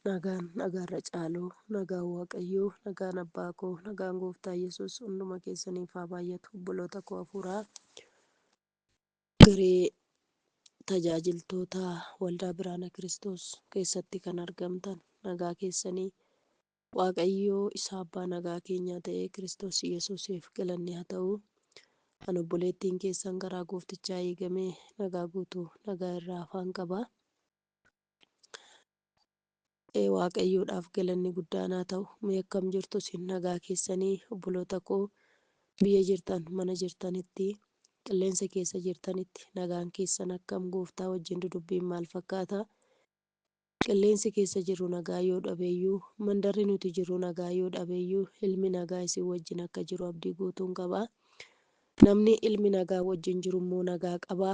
Nagaarra caaluu, nagaan Waaqayyoo, nagaan Abbaa koo, nagaan Gooftaa Yesuus hunduma keessaniif haa baay'atu. Obboloota koo hafuuraa garee tajaajiltoota waldaa Biraana Kiristoos keessatti kan argamtan nagaa keessanii Waaqayyoo isa abbaa nagaa keenyaa ta'ee Kiristoos Yesuusiif galanni haa ta'u. Ani obboleettiin keessan garaa gooftichaa eegamee nagaa guutuu nagaa irraa afaan qaba. Waaqayyoodhaaf galanni guddaan haa ta'u. Mee akkam jirtu isin nagaa keessanii obboloota koo biyya jirtan mana jirtanitti qilleensa keessa jirtanitti nagaan keessan akkam gooftaa wajjin dudubbiin maal fakkaata? Qilleensi keessa jiru nagaa yoo dhabeeyyuu mandarri nuti jiru nagaa yoo dhabeeyyuu ilmi nagaa isin wajjin akka jiru abdii guutuun qaba. Namni ilmi nagaa wajjin jiru immoo nagaa qaba.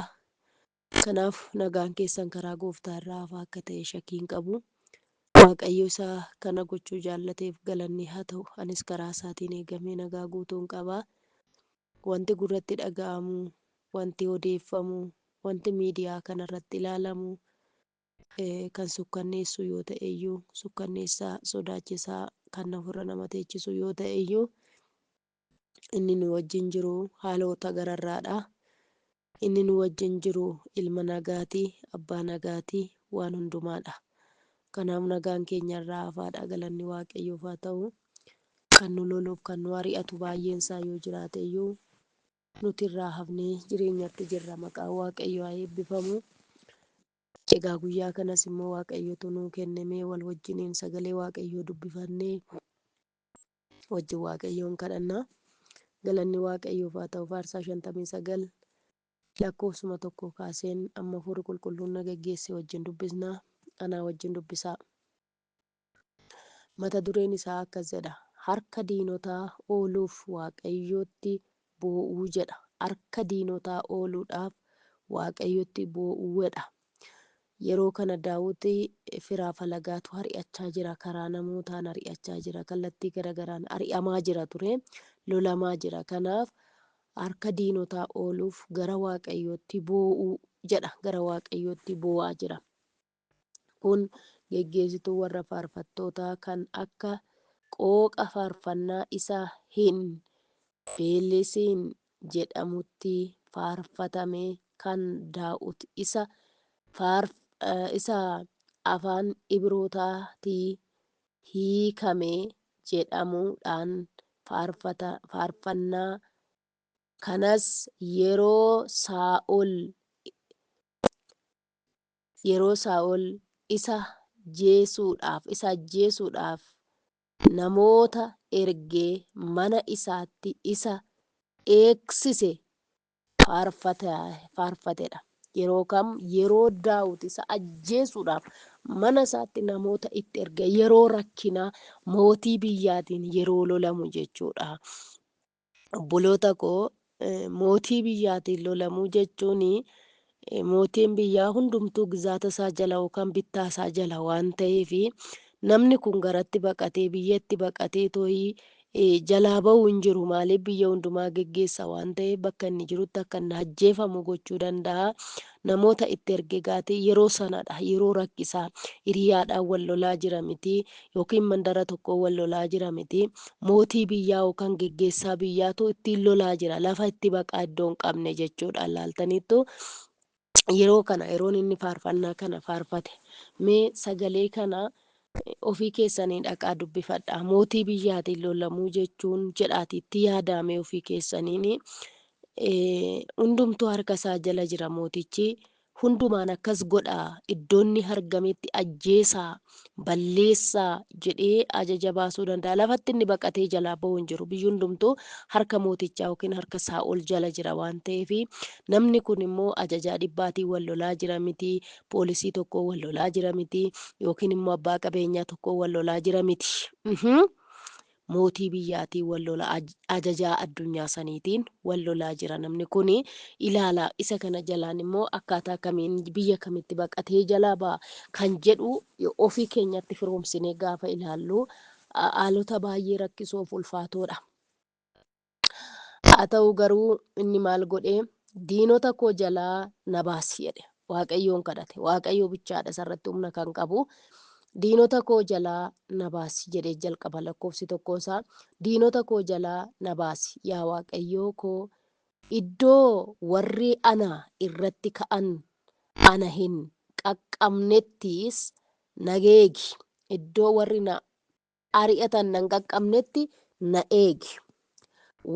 Kanaaf nagaan keessan karaa gooftaa irraa hafaa akka ta'e shakkiin qabu. Waaqayyo isa kana gochuu jaallateef galanni haa ta'u. Anis karaa isaatiin eegamee nagaa guutuun qaba. Wanti gurratti dhaga'amu, wanti odeeffamu, wanti miidiyaa kanarratti ilaalamu kan sukkanneessu yoo ta'eyyuu sukkanneessaa sodaachisaa kan ofirra nama teechisu yoo ta'eyyuu inni nu wajjin jiru haalota gararraadha. Inni nu wajjin jiru ilma nagaati, abbaa nagaati, waan hundumaadha. Kanaaf nagaan keenya irraa hafaadha galanni Waaqayyoof haa ta'u. Kan nu loluuf kan nu ari'atu baay'een isaa yoo jiraate iyyuu nuti irraa hafnee jireenyatti jirra. Maqaan Waaqayyoo haa eebbifamu. Egaa guyyaa kanas immoo Waaqayyotu nuu kennamee wal wajjiniin sagalee Waaqayyoo dubbifannee wajjin Waaqayyoon kadhanna. Galanni Waaqayyoof haa ta'u. Faarsaa 59 lakkoofsuma tokko kaaseen amma Hafuurri Qulqulluun na geggeesse wajjin dubbisna. Anaa wajjin dubbisaa. Mata dureen isaa akkas jedha. Harka diinotaa ooluuf Waaqayyootti boo'uu jedha. Harka diinotaa ooluudhaaf Waaqayyootti boo'uudha. Yeroo kana Daawit firaa falagaatu ari'achaa jira. Karaa namootaan ari'achaa jira. Kallattii garagaraan ari'amaa jira ture. Lolamaa jira. Kanaaf harka diinotaa ooluuf gara Waaqayyootti boo'uu jedha. Gara Waaqayyootti boo'aa jira. Kun geggeessituu warra faarfattootaa kan akka qooqa faarfannaa isa hin beellisiin jedhamutti faarfatame kan Daawit isa afaan Ibrootaatii hiikame jedhamuudhaan faarfannaa kanas yeroo Saa'ol isa ajjeesuudhaaf namoota ergee mana isaatti isa eegsise faarfatedha. Yeroo kam? Yeroo Daawit isa ajjeesuudhaaf mana isaatti namoota itti erge yeroo rakkinaa mootii biyyaatiin yeroo lolamu jechuudha. Obboloota koo mootii biyyaatiin lolamuu jechuun mootiin biyyaa hundumtuu gizaata isaa jala yookaan bittaa isaa jala waan ta'eef namni kun garatti baqatee biyyatti baqatee too'ii jalaa ba'uu hin jiru. Maaliif biyya hundumaa geggeessa waan ta'eef bakka inni jirutti akka inni ajjeefamu gochuu danda'a. Namoota itti erge gaatee yeroo sanadha. Yeroo rakkisaa hiriyaadhaan wal lolaa jira miti yookiin mandara tokko wal lolaa jira miti. Mootii biyyaa yookaan geggeessaa biyyaatu ittiin lolaa jira. Lafa itti baqaa iddoo hin qabne jechuudha. Laaltaniittu yeroo kana yeroon inni faarfannaa kana faarfate mee sagalee kana ofii keessanii dhaqaa dubbifadha. Mootii biyyaatiin lolamuu jechuun jedhaatiitti yaadame ofii keessaniin hundumtuu harka isaa jala jira mootichi. Hundumaan akkas godhaa iddoonni argametti ajjeesaa balleessaa jedhee ajaja baasuu danda'a. Lafatti inni baqatee jalaa ba'uu hin jiru. Biyyi hundumtuu harka mootichaa yookiin harka Saa'ol jala jira waan ta'eef namni kun immoo ajajaa dhibbaatiin wal lolaa jira miti. Poolisii tokko wal lolaa jira miti yookiin immoo abbaa qabeenyaa tokko wal lolaa jira miti. Mootii biyyaatiin wal lolaa ajajaa addunyaa saniitiin wal lolaa jira namni kun ilaala. Isa kana jalaan immoo akkaataa kamiin biyya kamitti baqatee jalaa ba'a kan jedhu ofii keenyatti firoomsinee gaafa ilaallu haalota baay'ee rakkisoof ulfaatoodha. Haa ta'u garuu inni maal godhee diinota koo jalaa na baasi jedhe. Waaqayyoon kadhate. Waaqayyo bichaadha isarratti humna kan qabu. diinota koo jalaa na baasi jedhee jalqaba lakkoofsi tokkoosaa. Diinota koo jalaa na baasi yaa Waaqayyoo koo, iddoo warri ana irratti ka'an ana hin qaqqabnettis na eegi. Iddoo warri na ari'atan nan qaqqabnetti na eegi.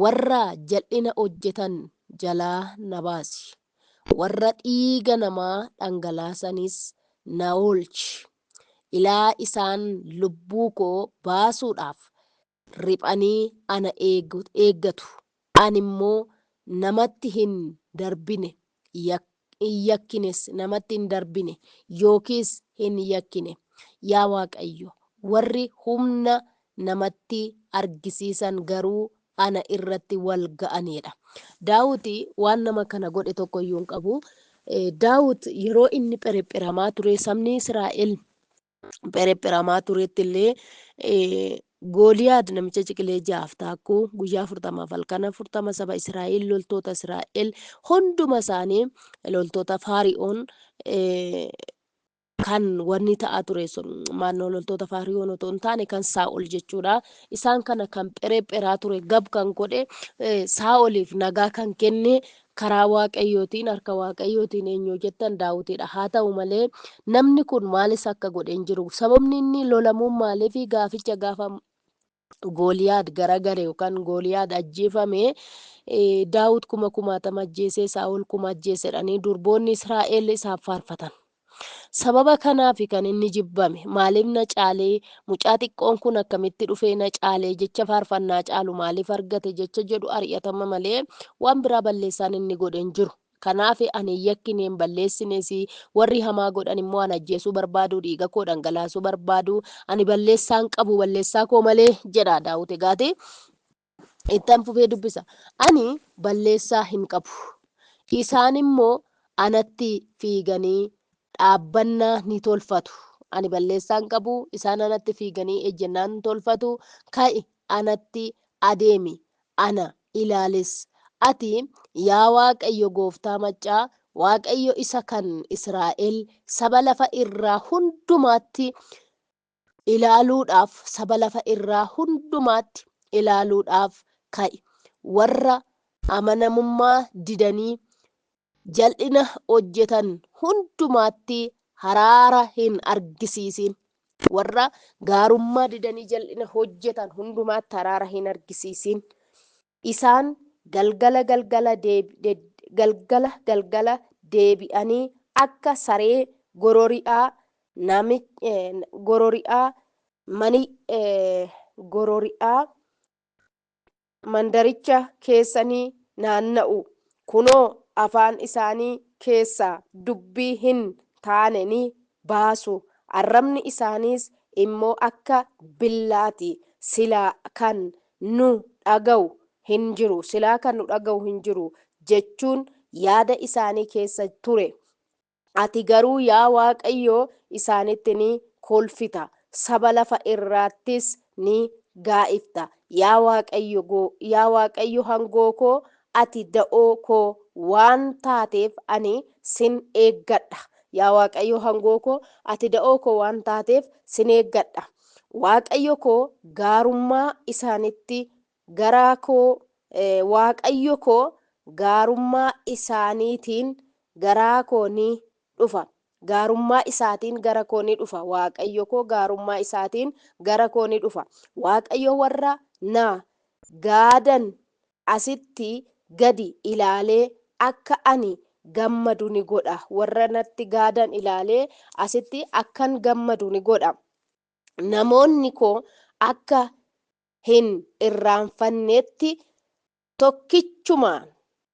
Warra jal'ina hojjetan jalaa na baasi. Warra dhiiga namaa dhangalaasanis na oolchi. Ilaa isaan lubbuu koo baasuudhaaf riphanii ana eeggatu. Ani immoo namatti hin darbine, hin yakkines namatti hin darbine yookiis hin yakkine. Yaa Waaqayyo, warri humna namatti argisiisan garuu ana irratti wal ga'aniidha. Daawit waan nama kana godhe tokko iyyuu hin qabu. Daawit yeroo inni pherapheramaa ture, sabni Israa'el pherapheramaa turetti illee Gooliyaad namicha ciqilee ja'aaf taakkuu guyyaa 40 halkan 40 saba Israa'el, loltoota Israa'el hunduma isaanii loltoota Faari'oon kan wanni ta'aa ture sun maannoo loltoota Faari'oon otoo hin taane kan Saa'ol jechuudha. Isaan kana kan pherepheraa ture gab kan godhe Saa'oliif nagaa kan kenne karaa Waaqayyootiin, harka Waaqayyootiin eenyu jettan Daawitidha. Haa ta'u malee namni kun maalis akka godhe hin jiru. Sababni inni lolamuun maaliif gaaficha gaafa Gooliyaad garagare yookaan Gooliyaad ajjeefame Daawit kumaatama ajjeesee Saa'ol 1000 ajjeesedhanii durboonni Israa'el isaaf faarfatan. Sababa kanaaf kan inni jibbame. Maaliif na caalee mucaa xiqqoon kun akkamitti dhufee na caalee jecha faarfannaa caalu maaliif argate jecha jedhu ari'atama malee waan biraa balleessaan inni godhe hin jiru. Kanaaf ani yakkineen balleessines warri hamaa godhan immoo ana ajjeesuu barbaadu, dhiiga koo dhangalaasuu barbaadu, ani balleessaan qabu, balleessaa koo malee jedha Daawit. Egaati ittaan fufee dubbisa. Ani balleessaa hin qabu. Isaan immoo anatti fiiganii dhaabbannaa ni tolfatu. Ani balleessaan qabu, isaan anatti fiiganii ejjennaan ni tolfatu. Ka'i anatti adeemi, ana ilaalis. Ati yaa Waaqayyo gooftaa maccaa, Waaqayyo isa kan Israa'el saba lafa irraa hundumaatti ilaaluudhaaf, saba lafa irraa hundumaatti ilaaluudhaaf ka'i. Warra amanamummaa didanii jal'ina hojjetan hundumaatti haraara hin argisiisin. Warra gaarummaa didanii jal'ina hojjetan hundumaatti haraara hin argisiisin. Isaan galgala deebi'anii akka saree gorori'aa mandaricha keessanii naanna'u. Kunoo afaan isaanii keessaa dubbii hin taane ni baasu. Arrabni isaaniis immoo akka billaati. Silaa kan nu dhaga'u hin jiru. Silaa kan nu dhaga'u hin jiru jechuun yaada isaanii keessa ture. Ati garuu yaa Waaqayyo isaanitti ni kolfita. Saba lafa irraattis ni gaa'ifta. Yaa Waaqayyo hangoo koo, ati da'oo koo waan taateef ani sin eeggadha. Yaa Waaqayyo hangoo koo, ati da'oo koo waan taateef sin eeggadha. Waaqayyo koo gaarummaa isaaniitti garaa koo Waaqayyo koo gaarummaa isaaniitiin garaa koo ni dhufa. Gaarummaa isaatiin gara koo ni dhufa. Waaqayyo koo gaarummaa isaatiin gara koo ni dhufa. Waaqayyo warra na gaadan asitti gadi ilaalee akka ani gammadu ni godha. Warra natti gaadan ilaalee asitti akkan gammadu ni godha. Namoonni koo akka hin irraanfannetti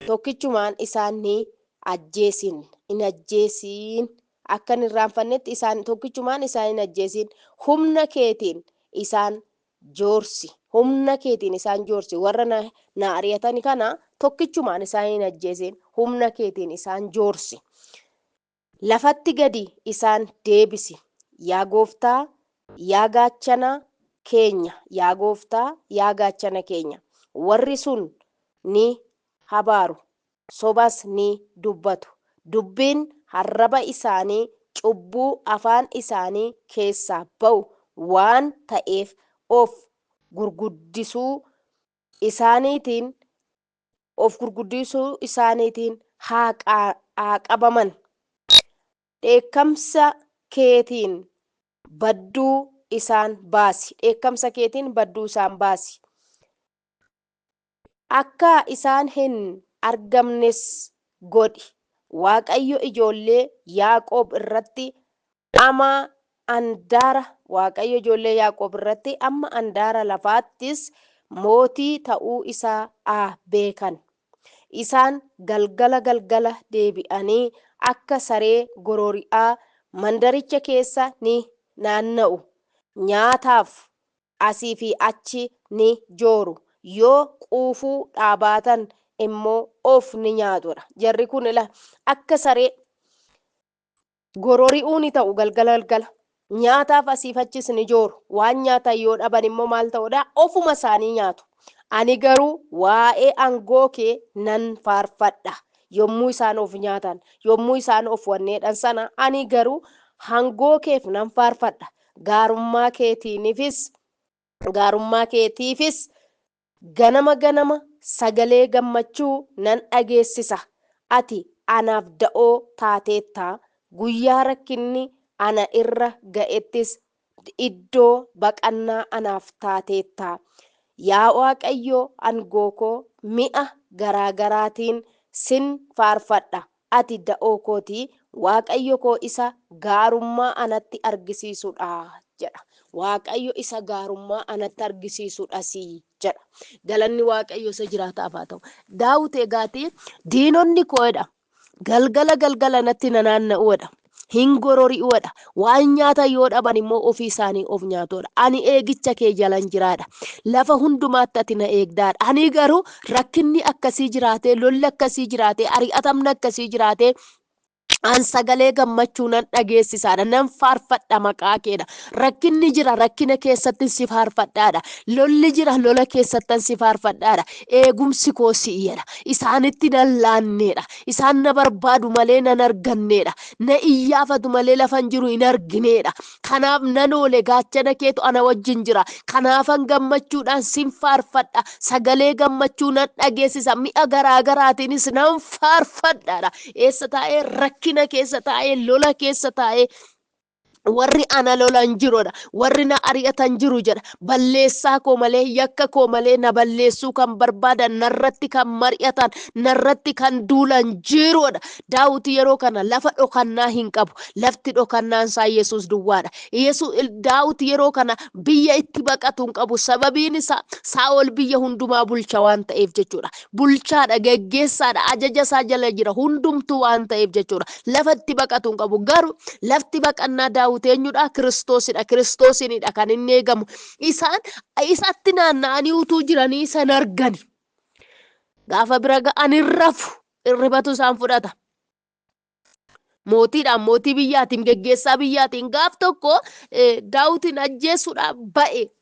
tokkichumaan isaan ni ajjeesin. In ajjeesin. Akka hin irraanfannetti isaan tokkichumaan isaan hin ajjeesin. Humna keetiin isaan joorsi. Humna keetiin isaan joorsi. Warra na ari'atan kana tokkichumaan isaan hin ajjeesin. Humna keetiin isaan joorsi. Lafatti gadi isaan deebisi. Yaa Gooftaa, yaa gaachana keenya. Yaa Gooftaa, yaa gaachana keenya. Warri sun ni habaaru. Sobas ni dubbatu. Dubbiin arraba isaanii cubbuu afaan isaanii keessaa ba'u waan ta'eef of gurguddisuu isaaniitiin haa qabaman. Dheekkamsa keetiin badduu isaan baasi. Akka isaan hin argamnes godhi. Waaqayyo ijoollee Yaaqoob irratti amma andaara lafaattis mootii ta'uu isaa beekan. Isaan galgala deebi'anii akka saree gorori'aa mandaricha keessa ni naanna'u. Nyaataaf asii fi achi ni jooru. Yoo quufuu dhaabatan immoo of ni nyaatudha. Jarri kun akka saree gorori'uu ni ta'u galgala. Nyaataaf asiif achis ni jooru. Waan nyaatan yoo dhaban immoo maal ta'udha? Ofuma isaanii nyaatu. Ani garuu waa'ee aangoo kee nan faarfadha. Yommuu isaan of nyaatan, yommuu isaan of wanneedhan sana ani garuu aangoo keef nan faarfadha. Gaarummaa keetiifis ganama sagalee gammachuu nan dhageessisa. Ati anaaf da'oo taateetta. Guyyaa rakkinni ana irra ga'ettis iddoo baqannaa anaaf taateetta. Yaa Waaqayyo aangoo koo mi'a garaagaraatiin sin faarfadha. Ati da'oo kooti. Waaqayyo koo isa gaarummaa anatti argisiisudha jedha. Waaqayyo isa gaarummaa anatti argisiisudha jedha. Galanni Waaqayyo isa jiraataaf haa ta'u. Daawit egaati diinonni koodha. Galgala natti nanaanna'uudha. Hin gorori'uudha. Waan nyaata yoo dhaban immoo ofii isaanii of nyaatoodha. Ani eegicha kee jalan jiraadha. Lafa hundumaatti ati na eegdaadha. Ani garuu rakkinni akkasii jiraatee, lolli akkasii jiraatee, ari'atamni akkasii jiraatee an sagalee gammachuu nan dhageessisaadha. Nan faarfadha maqaa keedha. Rakkinni jira, rakkina keessatti si faarfadhaadha. Lolli jira, lola keessatti si faarfadhaadha. Eegumsi koo si'iyadha. Isaanitti nan laanneedha. Isaan na barbaadu malee nan arganneedha. Na iyyaafatu malee lafan jiru hin argineedha. Kanaaf nan oole gaachana keetu ana wajjin jira. Kanaafan gammachuudhaan sin faarfadha. Sagalee gammachuu nan dhageessisa. Mi'a garaagaraatiinis nan faarfadhaadha. Eessa taa'ee rakkina keessa taa'ee, lola keessa taa'ee, warri ana lolan jiroodha. Warri na ari'atan jiru jedha. Balleessaa koo malee, yakka koo malee na balleessuu kan barbaadan, narratti kan mari'atan, narratti kan duulan jiroodha. Daawit yeroo kana lafa dhokannaa hin qabu. Lafti dhokannaan isaa Yesuus duwwaadha. Daawit yeroo kana biyya itti baqatu hin qabu. Sababiin isaa Saa'ol biyya hundumaa bulcha waan ta'eef jechuudha. Bulchaadha, geggeessaadha, ajaja isaa jala jira hundumtuu waan ta'eef jechuudha. Lafa itti baqatu hin qabu. Garuu lafti baqannaa Daawit eenyudha? Kiristoosidha. Kiristoosinidha kan inni eegamu. Isaan isatti naanna'anii utuu jiranii isan argani. Gaafa bira ga'an hin rafu. Irribatu isaan fudhata. Mootiidhaan, mootii biyyaatiin, geggeessaa biyyaatiin gaaf tokko Daawitin ajjeesuudhaan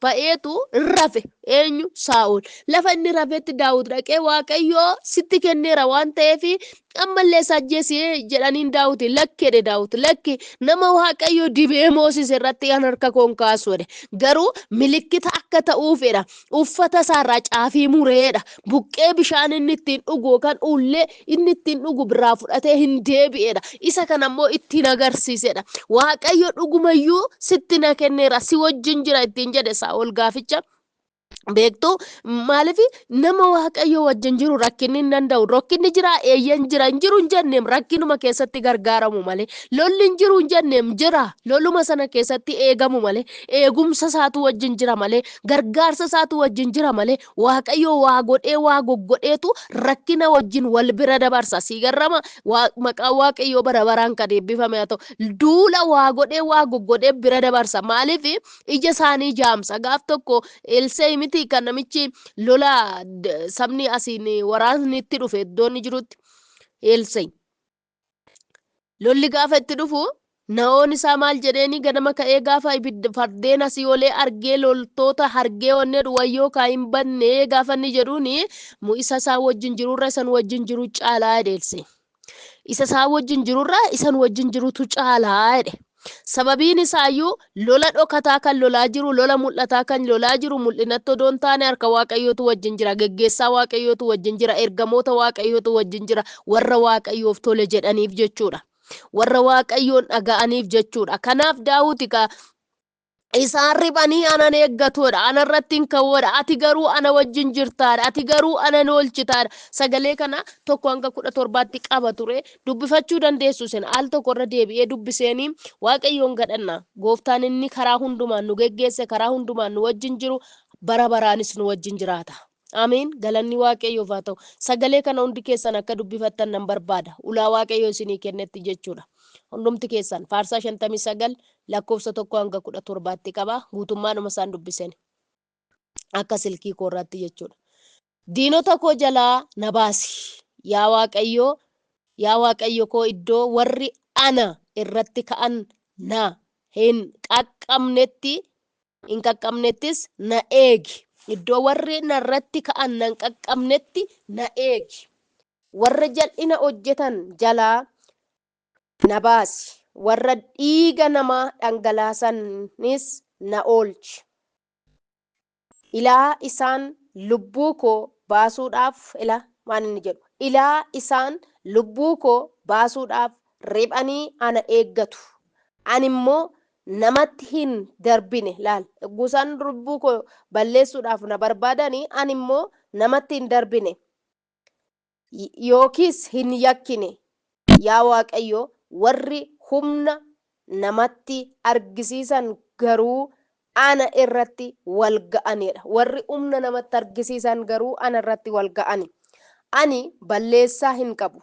ba'eetu rafe. Eenyu? Saa'ol. Lafa inni rafetti Daawit dhaqee Waaqayyoo sitti kenneera waan ta'eef ammallee isa ajjeesee jedhaniin Daawit lakkeedhe. Daawit lakki nama Waaqayyo dibee moosise irratti kan harka koon kaasuudha. Garuu milikkita akka ta'uufidha. Uffata isaarraa caafii mureedha. Buqqee bishaan inni ittiin dhugu kan ullee inni ittiin dhugu biraa fudhatee hin deebi'edha. Isa kan ammoo ittiin agarsiisedha. Waaqayyo dhugumayyuu sitti na kenneera, si wajjin jira ittiin jedhe Saa'ol gaaficha. Beektuu maaliif nama Waaqayyo wajjin jiru rakkinni hin danda'u. Rakkinni jira, eeyyan jira, hin jiru hin jenneem rakkinuma keessatti gargaaramu malee. Lolli hin jiru hin jenneem jira. Lolluma sana keessatti eegamu malee. Eegumsa isaatu wajjin jira malee. Gargaarsa isaatu wajjin jira malee. Waaqayyo waa godhee waa goggodheetu rakkina wajjin wal bira dabarsa. Si garrama maqaan Waaqayyo bara baraan kan eebbifame haa ta'u. Duula waa godhee waa goggodhee bira dabarsa. Maaliif ija isaanii jaamsa. Gaaf tokko Elsee miti kan namichi lola sabni asiin waraanni itti dhufe iddoon jirutti Elsee. Lolli gaafa itti dhufu Naa'oon isaa maal jedheeni ganama ka'ee gaafa fardeen asii olee argee loltoota hargee onnee wayyoo kaa hin bannee gaafa inni jedhuuni isa isaa wajjin jirurra isan wajjin jiru caalaa Elsee. isa isaa wajjin jirurraa isan wajjin jirutu caalaa jedhe. Sababiin isaayyuu lola dhokataa kan lolaa jiru, lola mul'ataa kan lolaa jiru, mul'inatti odoo hin taane harka Waaqayyootu wajjin jira, geggeessaa Waaqayyootu wajjin jira, ergamoota Waaqayyootu wajjin jira, warra Waaqayyoof tole jedhaniif jechuudha. Warra Waaqayyoon dhaga'aniif jechuudha. Kanaaf Daawit isaan riphanii anan eeggatuudha, anarratti hin ka'uudha, ati garuu ana wajjin jirtaadha, ati garuu ana oolchitaadha. Sagalee kana 1-17 qaba ture. Dubbifachuu dandeessu isin al tokkorra deebi'ee dubbiseenii Waaqayyoon kadhanna. Gooftaan inni karaa hundumaan nu geggeesse, karaa hundumaan nu wajjin jiru, bara baraanis nu wajjin jiraata. Amiin. Galanni Waaqayyoof haa ta'u. Sagalee kana hundi keessan akka dubbifattan nan barbaada. Ulaa Waaqayyoo isinii kennetti jechuudha. Hundumti keessan Faarsaa 59 lakkoofsa 1-17 qaba. Guutummaadhuma isaan dubbisen akka silkii koorraatti jechuudha. Diinota koo jalaa na baasi. Yaa Waaqayyo koo iddoo warri ana irratti ka'an na hin qaqqabnettis na eegi. Iddoo warri narratti ka'an na hin qaqqabnetti na eegi. Warra jal'ina hojjetan jalaa na baasi. Warra dhiiga namaa dhangalaasanis na oolchi. Ilaa isaan lubbuu koo baasuudhaaf ilaa isaan lubbuu koo baasuudhaaf riphanii ana eeggatu. Ani immoo namatti hin darbine. Laal, gusaan lubbuu koo balleessuudhaaf na barbaadanii ani immoo namatti hin darbine yookiis hin yakkine. Yaa Waaqayyo, warri humna namatti argisiisan garuu ana irratti wal ga'anidha. Warri humna namatti argisiisan garuu ana irratti wal ga'ani. Ani balleessaa hin qabu.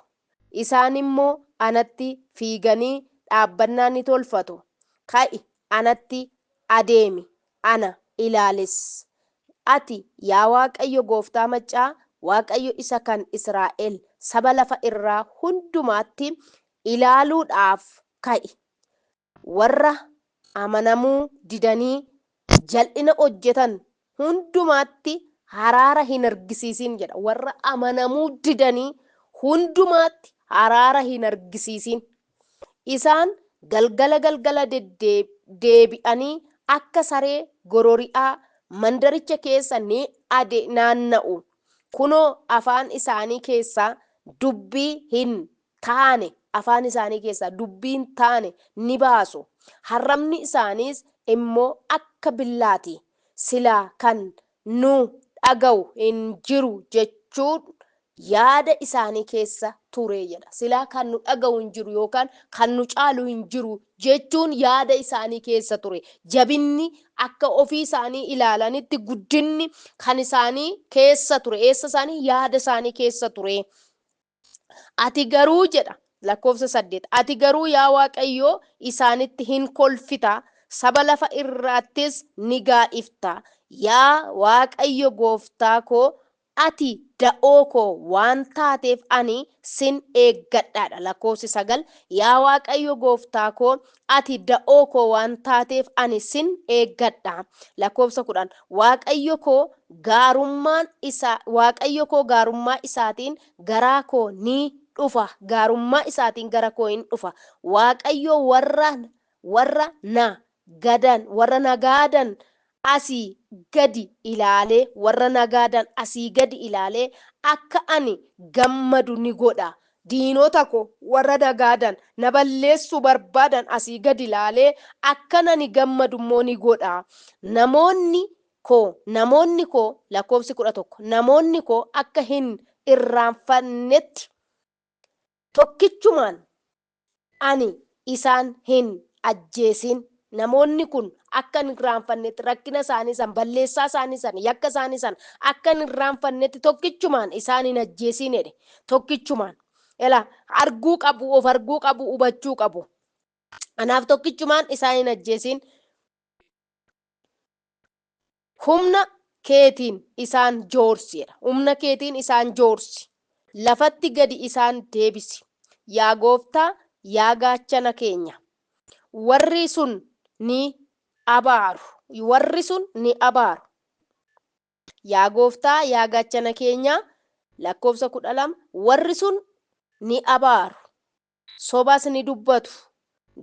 Isaan immoo anatti fiiganii dhaabbannaa ni tolfatu. Ka'i anatti adeemi, ana ilaalis. Ati yaa Waaqayyo Gooftaa Maccaa, Waaqayyo isa kan Israa'el saba lafa irraa hundumaatti ilaaluudhaaf ka'i. Warra amanamuu didanii jal'ina hojjetan hundumaatti araara hin argisiisin jedha. Warra amanamuu didanii hundumaatti araara hin argisiisin. Isaan galgala deebi'anii akka saree gorori'aa mandaricha keessa ni naanna'u. Kunoo afaan isaanii keessaa dubbii hin taane, afaan isaanii keessaa dubbii hin taane ni baasu. Harrabni isaaniis immoo akka billaati. Silaa kan nu dhaga'u hin jiru jechuun yaada isaanii keessa ture jedha. Silaa kan nu dhaga'u hin jiru yookaan kan nu caalu hin jiru jechuun yaada isaanii keessa ture. Jabinni akka ofii isaanii ilaalanitti guddinni kan isaanii keessa ture. Eessa isaanii? Yaada isaanii keessa ture. Ati garuu jedha lakkoofsa 8, ati garuu yaa Waaqayyoo isaanitti hin kolfita, saba lafa irraattis ni gaa'ifta. Yaa Waaqayyo Gooftaa koo, ati da'oo koo waan taateef ani sin eeggadhaadha. Lakkoofsi 9, yaa Waaqayyo Gooftaa koo, ati da'oo koo waan taateef ani sin eeggadha. Lakkoofsa 10, Waaqayyo koo gaarummaa isaatiin garaa koo ni dhufa. Gaarummaa isaatiin gara koo hin dhufa. Waaqayyo warra nagaadan asii gadi ilaalee, warra nagaadan asii gadi ilaalee akka ani gammadu ni godha. Diinota koo warra nagaadan na balleessuu barbaadan asii gadi ilaalee akka ani gammadu immoo ni godha. Namoonni koo lakkoofsi 11, namoonni koo akka hin irraanfannetti tokkichumaan ani isaan hin ajjeesin. Namoonni kun akka hin irraanfannetti rakkina isaanii san, balleessaa isaanii san, yakka isaanii san akka hin irraanfannetti tokkichumaan isaan hin ajjeesin jedhe. Tokkichumaan arguu qabu, of arguu qabu, hubachuu qabu. Anaaf tokkichumaan isaan hin ajjeesin. Humna keetiin isaan joorsi jedha. Humna keetiin isaan joorsi. Lafatti gadi isaan deebisi. Yaa Gooftaa, yaa gaachana keenya. Warri sun ni abaaru. Yaa Gooftaa, yaa gaachana keenya. Lakkoofsa 12, warri sun ni abaaru. sobas ni dubbatu.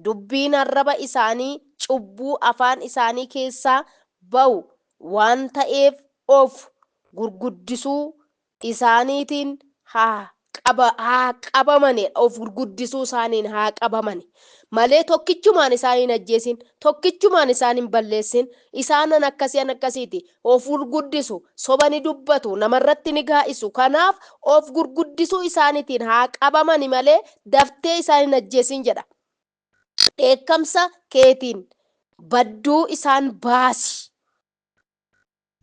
Dubbiin arraba isaanii cubbuu afaan isaanii keessaa ba'u waan ta'eef of gurguddisuu isaaniitiin haa qabamani. Of gurguddisuu isaaniin haa qabamani malee tokkichumaan isaan hin ajjeesin, tokkichumaan isaan hin balleessin. Isaanan akkasiiti. Of gurguddisu, soba ni dubbatu, namarratti ni gaa'isu. Kanaaf of gurguddisuu isaaniitiin haa qabamani malee daftee isaan hin ajjeesin jedha. Dheekkamsa keetiin badduu isaan baasi.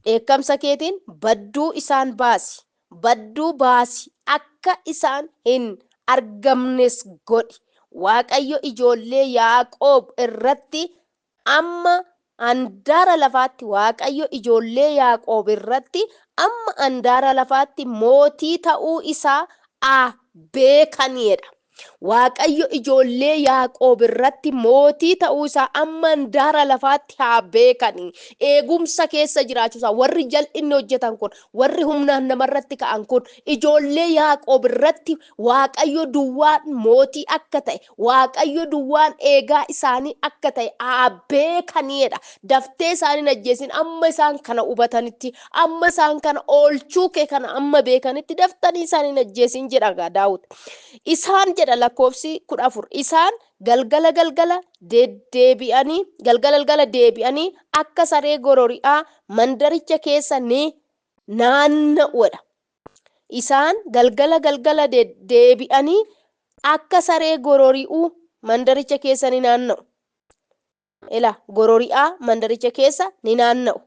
Dheekkamsa keetiin badduu isaan baasi. Badduu baasi akka isaan hin argamnes godhi. Waaqayyo ijoollee Yaaqoob irratti amma andaara lafaatti, Waaqayyo ijoollee Yaaqoob irratti amma andaara lafaatti mootii ta'uu isaa beekaniidha. Waaqayyo ijoollee Yaaqoob irratti mootii ta'uu isaa amma andaara lafaatti haa beekanii. Eegumsa keessa jiraachuusaa warri jal'inni hojjetan kun, warri humnaan namarratti ka'an kun ijoollee Yaaqoob irratti Waaqayyo duwwaan mootii akka ta'e, Waaqayyo duwwaan eegaa isaanii akka ta'e haa beekaniidha. Daftee isaanii ajjeesin amma isaan kana hubatanitti, amma isaan kana oolchuu kee kana amma beekanitti daftanii isaanii ajjeesin jedha Daawit. Isaan jedha lakkoofsi 14. Isaan galgala deebi'anii akka saree gorori'aa mandaricha keessa ni naanna'uudha. Isaan galgala deebi'anii akka saree gorori'uu mandaricha keessa ni naanna'u. Gorori'aa mandaricha keessa ni naanna'u.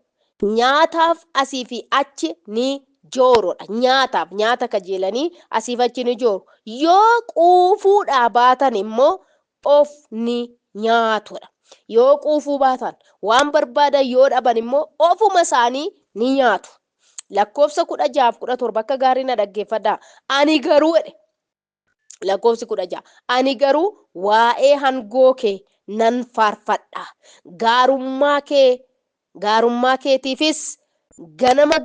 Nyaataaf asii fi achi ni joorodha. Nyaata kajeelanii asiif achi ni jooru. Yoo quufuudhaa baatan immoo of ni nyaatudha. Yoo quufuu baatan waan barbaadan yoo dhaban immoo ofuma isaanii ni nyaatu. Lakkoofsa 16-17 akka gaarii na dhaggeeffadhaa. Ani garuu lakkoofsi 16. Ani garuu waa'ee hangoo kee nan faarfadha. Gaarummaa keetiifis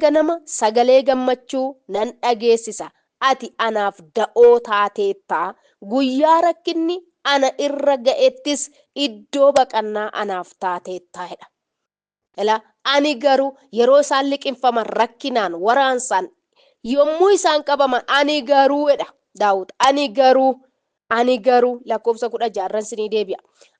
ganama sagalee gammachuu nan dhageessisa. Ati anaaf da'oo taateetta. Guyyaa rakkinni ana irra ga'ettis iddoo baqannaa anaaf taateetta. Ani garuu yeroo isaan liqinfaman rakkinaan waraansaan yommuu isaan qabaman ani garuu Daawit. Ani garuu lakkoofsa 16 ni deebi'a.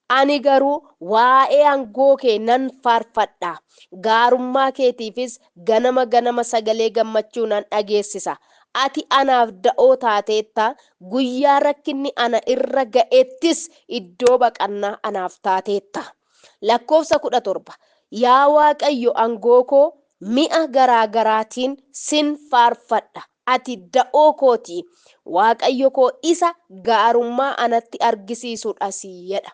Ani garuu waa'ee hangoo kee nan faarfadha. Gaarummaa keetiifis ganama sagalee gammachuu nan dhageessisa. Ati anaaf da'oo taateetta. Guyyaa rakkinni ana irra ga'ettis iddoo baqannaa anaaf taateetta. Lakkoofsa 17. Yaa Waaqayyo hangoo koo mi'a garaagaraatiin sin faarfadha. Ati da'oo kooti. Waaqayyo koo isa gaarummaa anatti argisiisudha jedha.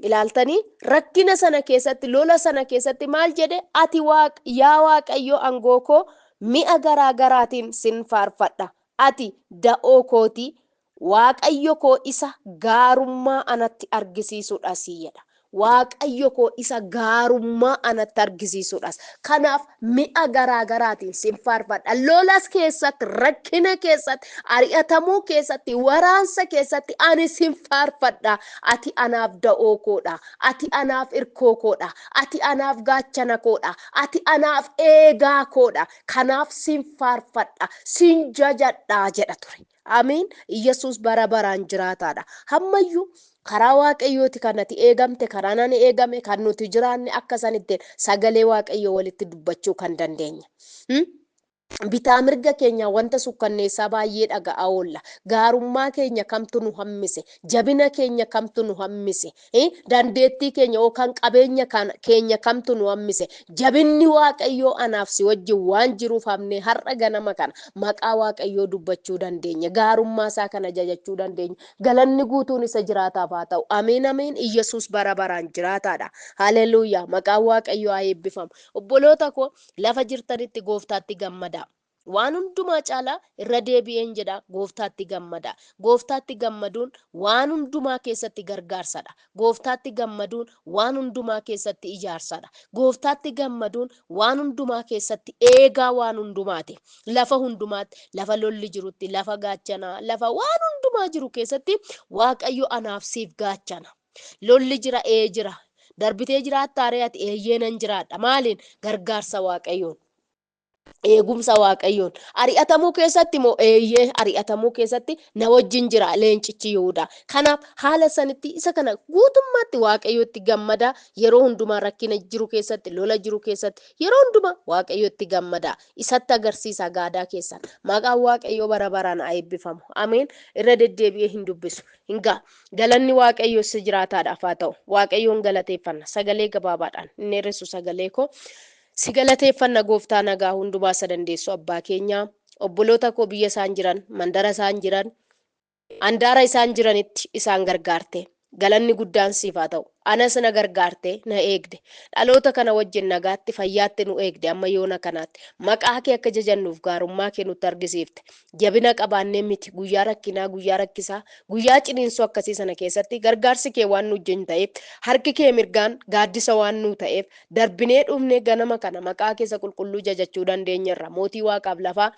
Ilaaltanii rakkina sana keessatti, lola sana keessatti maal jedhe? Ati yaa Waaqayyo hangoo koo mi'a garaagaraatiin sin faarfadha. Ati da'oo kooti. Waaqayyo koo isa gaarummaa anatti argisiisudha jedha. Waaqayyo koo isa gaarummaa anatti argisiisudha. Kanaaf mi'a garaagaraatiin sin faarfadha. Lolas keessatti, rakkina keessatti, ari'atamuu keessatti, waraansa keessatti ani sin faarfadha. Ati anaaf da'oo koodha. Ati anaaf irkoo koodha. Ati anaaf gaachana koodha. Ati anaaf eegaa koodha. Kanaaf sin faarfadha. Sin jajadha jedha ture. Amiin. Yesus bara baraan jiraataadha. Hammayyuu karaa Waaqayyooti kanatti eegamte, karaa nani eegame kan nuti jiraanne akka sanitti sagalee Waaqayyoo walitti dubbachuu kan dandeenya. Bitaa mirga keenya wanta sukkanneessaa baay'ee dhaga'a oolla. Gaarummaa keenya kamtu nu hammise? Jabina keenya kamtu nu hammise? Dandeettii keenya yookaan qabeenya keenya kamtu nu hammise? Jabinni Waaqayyoo anaaf si wajjin waan jiruuf hamne har'a ganama kana maqaa Waaqayyoo dubbachuu dandeenya. Gaarummaa isaa kana jajachuu dandeenya. Galanni guutuun isa jiraataaf haa ta'u. Ameen ameen. Yesus bara baraan jiraataadha. Haleluuyaa. Maqaan Waaqayyoo haa eebbifamu. Obboloota koo lafa jirtanitti Gooftaatti gammada. waan hundumaa caalaa irra deebi'een jedha gooftaatti gammada. Gooftaatti gammaduun waan hundumaa keessatti gargaarsadha. Gooftaatti gammaduun waan hundumaa keessatti ijaarsadha. Gooftaatti gammaduun waan hundumaa keessatti eegaa waan hundumaati. Lafa hundumaatti, lafa lolli jirutti, lafa gaachanaa, lafa waan hundumaa jiru keessatti Waaqayyo anaaf siif gaachana. Lolli jira jira. Darbitee jiraattaa ree ati eeyyee nan jiraadha. Maaliin? Gargaarsa Waaqayyoon. Eegumsa Waaqayyoon. Ari'atamuu keessatti moo eeyyee ari'atamuu keessatti na wajjin jira leencichi Yihuudaa. Kanaaf haala sanitti isa kana guutummaatti Waaqayyotti gammada. Yeroo hundumaa rakkina jiru keessatti, lola jiru keessatti, yeroo hundumaa Waaqayyotti gammada. Isatti agarsiisa gaadaa keessan. Maqaan Waaqayyoo bara baraan haa eebbifamu. Ameen. Irra deddeebi'ee hin dubbisu. Hingaa galanni Waaqayyoo si jiraataadhaaf haa ta'u. Waaqayyoon galateeffanna. Sagalee gabaabaadhaan inni hir'isu sagalee koo. Si galateeffanna gooftaa nagaa hundumaa isa dandeessu abbaa keenya. Obboloota koo biyya isaan jiran, mandara isaan jiran, handaara isaan jiranitti isaan gargaarte. Galanni guddaan siif haa ta'u. Anas na gargaarte, na eegde. Dhaloota kana wajjin nagaatti fayyaatti nu eegde amma yoona kanaatti. Maqaa kee akka jajannuuf gaarummaa kee nutti argisiifte. Jabina qabaannee miti guyyaa rakkinaa, guyyaa rakkisaa, guyyaa ciniinsuu akkasii sana keessatti gargaarsi kee waan nu wajjin ta'eef, harki kee mirgaan gaaddisa waan nu ta'eef, darbinee dhumnee ganama kana maqaa keessa qulqulluu jajachuu dandeenyerra. Mootii Waaqaaf lafaa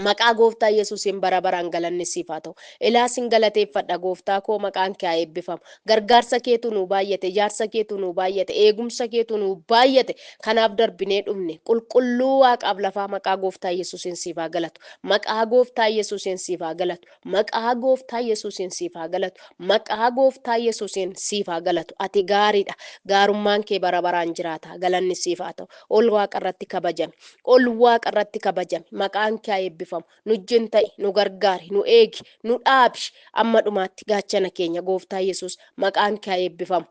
maqaa gooftaa Yesuusiin bara baraan galanni siif haa ta'u. Ilaasin galateeffadha gooftaa koo maqaan kee haa eebbifamu. Gargaarsa keetu nu baay'ate, ijaarsa keetu nu baay'ate, eegumsa keetu nu baay'ate. Kanaaf darbinee dhumne qulqulluu Waaqaaf lafaa maqaa gooftaa Yesuusiin siif haa galatu. Maqaa gooftaa Yesuusiin siif haa galatu. Maqaa gooftaa Yesuusiin siif haa galatu. Maqaa gooftaa Yesuusiin siif haa galatu. Ati gaariidha. Gaarummaan kee bara baraan jiraata. Galanni siif haa ta'u. Ol Waaqa irratti kabajame. Ol Waaqa irratti kabajame. Maqaan kee haa eebbifamu. Nu wajjin ta'i, nu gargaari, nu eegi, nu dhaabi. Amma dhumaatti gaachana keenya gooftaa Yesuus maqaan kee haa eebbifamu.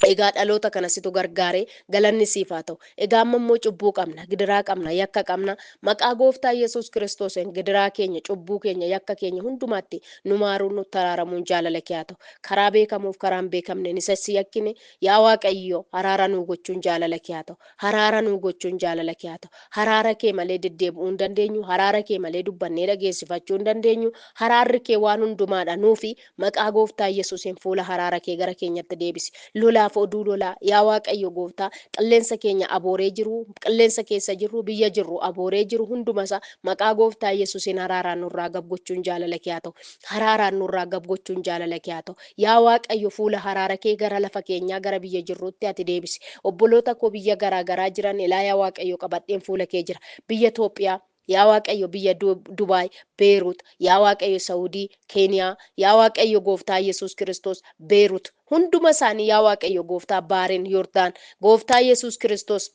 Egaa dhaloota kana situ gargaaree galanni siif haa ta'u. Egaa amma immoo cubbuu qabna, gidiraa qabna, yakka qabna. Maqaa gooftaa Yesuus Kiristoosiin gidiraa keenya, cubbuu keenya, yakka keenya hundumaatti nu maaruun nutti araaramuun jaalala kee haa ta'u. Karaa beekamuuf karaa hin beekamneen isa si yakkine yaa Waaqayyo araara nuu gochuun jaalala kee haa ta'u. Araara nuu gochuun jaalala kee haa ta'u. Araara kee malee deddeebi'uu hin dandeenyu. Araara kee malee dubbannee dhageessifachuu hin dandeenyu. Araarri kee waan hundumaadha nuufi maqaa gooftaa Yesuusiin fuula araara kee gara keenyatti deebisi. Lolaaf oduu lolaa yaa Waaqayyo gooftaa qilleensa keenya abooree jiru, qilleensa keessa jirru, biyya jirru abooree jiru hundumasaa maqaa gooftaa Yesuusiin araaraan nurraa gab gochuun jaalala kee haa ta'u. Araaraan nurraa gab gochuun jaalala kee haa ta'u. Yaa Waaqayyo fuula araara kee gara lafa keenyaa gara biyya jirruutti ati deebisi. Obboloota koo biyya garaa garaa jiran ilaa yaa Waaqayyo qabadheen fuula kee jira. Biyya Itoophiyaa yaa Waaqayyo biyya Dubaay, Beerut, yaa Waaqayyo Saawudii, Keeniyaa, yaa Waaqayyo gooftaa Yesuus Kiristoos, Beerut, hunduma isaanii yaa Waaqayyo gooftaa Baareen, Yordaan, gooftaa Yesuus Kiristoos,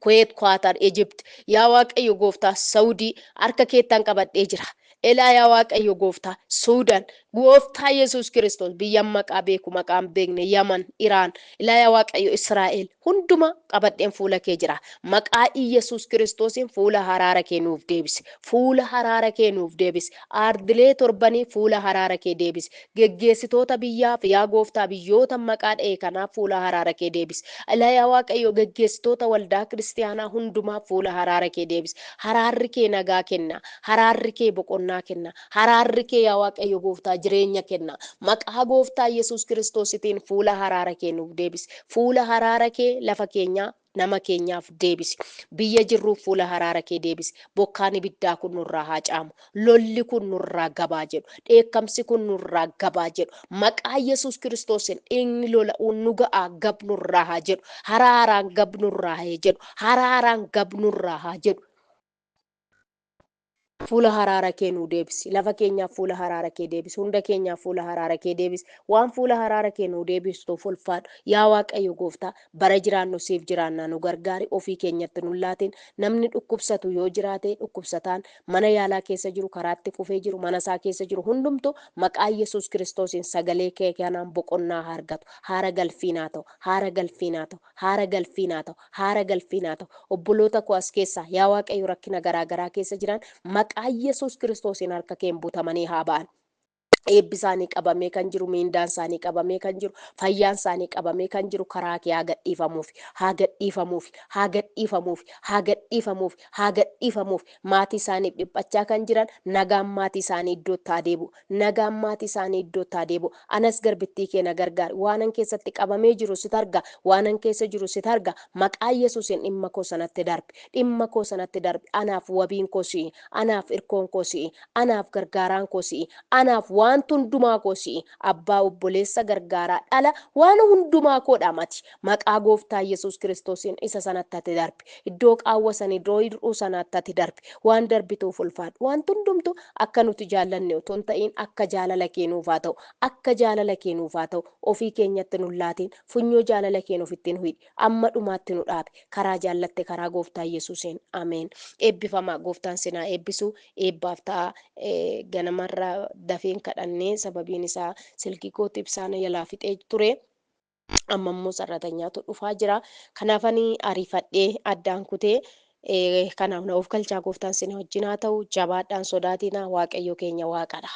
Kuweet, Kwaatar, Egypt, yaa Waaqayyo gooftaa Saawudii harka keettan qabadhee jira. Elaa yaa Waaqayyo gooftaa Suudaan, gooftaa Yesuus Kiristoos biyya maqaa beeku maqaan beekne Yaman, Iraan, ilaa yaa Waaqayyo Israa'el hunduma qabadheen fuula kee jira. Maqaa Yesuus Kiristoosiin fuula araara kee nuuf deebisi. Fuula araara kee nuuf deebisi. Ardilee torbanii fuula araara kee deebisi. Geggeessitoota biyyaaf yaa gooftaa biyyoota maqaa dha'e kanaaf fuula araara kee deebisi. Ilaa yaa Waaqayyo geggeessitoota waldaa kiristaanaa hundumaa fuula araara kee deebisi. Araarri kee nagaa kenna. Araarri kee boqonnaa kenna. Araarri kee yaa Waaqayyo gooftaa jireenya kenna. Maqaa gooftaa Yesuus Kiristoositiin fuula araara kee nuuf deebisi. Fuula araara kee lafa keenyaa nama keenyaaf deebisi. Biyya jirruuf fuula araara kee deebisi. Bokkaan ibiddaa kun nurraa haa caamu. Lolli kun nurraa gabaa jedhu. Dheekkamsi kun nurraa gabaa jedhu. Maqaa Yesuus Kiristoosiin dhiigni lola'uun nu ga'aa gab nurraa haa jedhu. Araaraan gab nurraa haa jedhu. Araaraan gab nurraa haa jedhu. Fuula araara kee nuu deebisi. Lafa keenyaaf fuula araara kee deebisi. Hunda keenyaaf fuula araara kee deebisi. Waan fuula araara kee nuu deebistuuf ulfaadhu. Yaa Waaqayyo gooftaa bara jiraannu siif jiraannaa nu gargaari. Ofii keenyatti nu laatiin namni dhukkubsatu yoo jiraate dhukkubsataan mana yaalaa keessa jiru karaatti kufee jiru mana isaa keessa jiru hundumtu maqaa Yesuus Kiristoosiin sagalee kee kanaan boqonnaa haa argatu. Haara galfiinaa ta'u. Haara galfiinaa ta'u. Haara galfiinaa ta'u. Haara galfiinaa ta'u. Obboloota koo as keessaa yaa Waaqayyo rakkina garaa garaa keessa jiran maqaa Yesuus Kiristoosiin harka keen butamanii haa ba'an. eebbi isaanii qabamee kan jiru, miindaan isaanii qabamee kan jiru, fayyaan isaanii qabamee kan jiru karaa kee haa gadhiifamuuf, haa gadhiifamuuf, haa gadhiifamuuf, haa gadhiifamuuf, haa gadhiifamuuf. Maatii isaaniif dhiphachaa kan jiran nagaan maatii isaanii iddootti haa deebi'u, nagaan maatii isaanii iddootti haa deebi'u. Anas garbittii kee na gargaari, waanan keessatti qabamee jiru sit arga, waanan keessa jiru sit arga. Maqaa Yesuusiin dhimma koo sanatti darbi, dhimma koo sanatti darbi. Anaaf wabiin koo si'i, anaaf irkoon koo si'i, anaaf gargaaraan koo si'i, anaaf waan hundumaa koo si'i. Abbaa, obboleessa, gargaaraa, dhala, waan hundumaa koodha mati. Maqaa gooftaa Yesuus Kiristoosiin isa sanatti ati darbi. Iddoo qaawwa sanii, iddoo hir'uu sanaatti ati darbi. Waan darbituuf ulfaadhu. Waan hundumtu akka nuti jaallanne otoo hin ta'in akka jaalala kee nuuf haa ta'u. Akka jaalala kee nuuf haa ta'u. Ofii keenyatti nu laatiin funyoo jaalala kee nuuf ittiin hidhi. Amma dhumaatti nu dhaabe. Karaa jaallatte karaa gooftaa Yesuusiin. Ameen. Eebbifamaa gooftaan sinaa eebbisu. Eebbaaf ta'a. Ganamarraa dafeen kadhannee sababiin isaa silkii kootti ibsaana jalaa fixee ture. Amma immoo sararatanyaatu dhufaa jira. Kanaaf ani ariifadhee addaan kutee kanaaf na of galchaa gooftaan sinaa wajjin haa ta'u. Jabaadhaan sodaatinaa Waaqayyo keenya Waaqadha.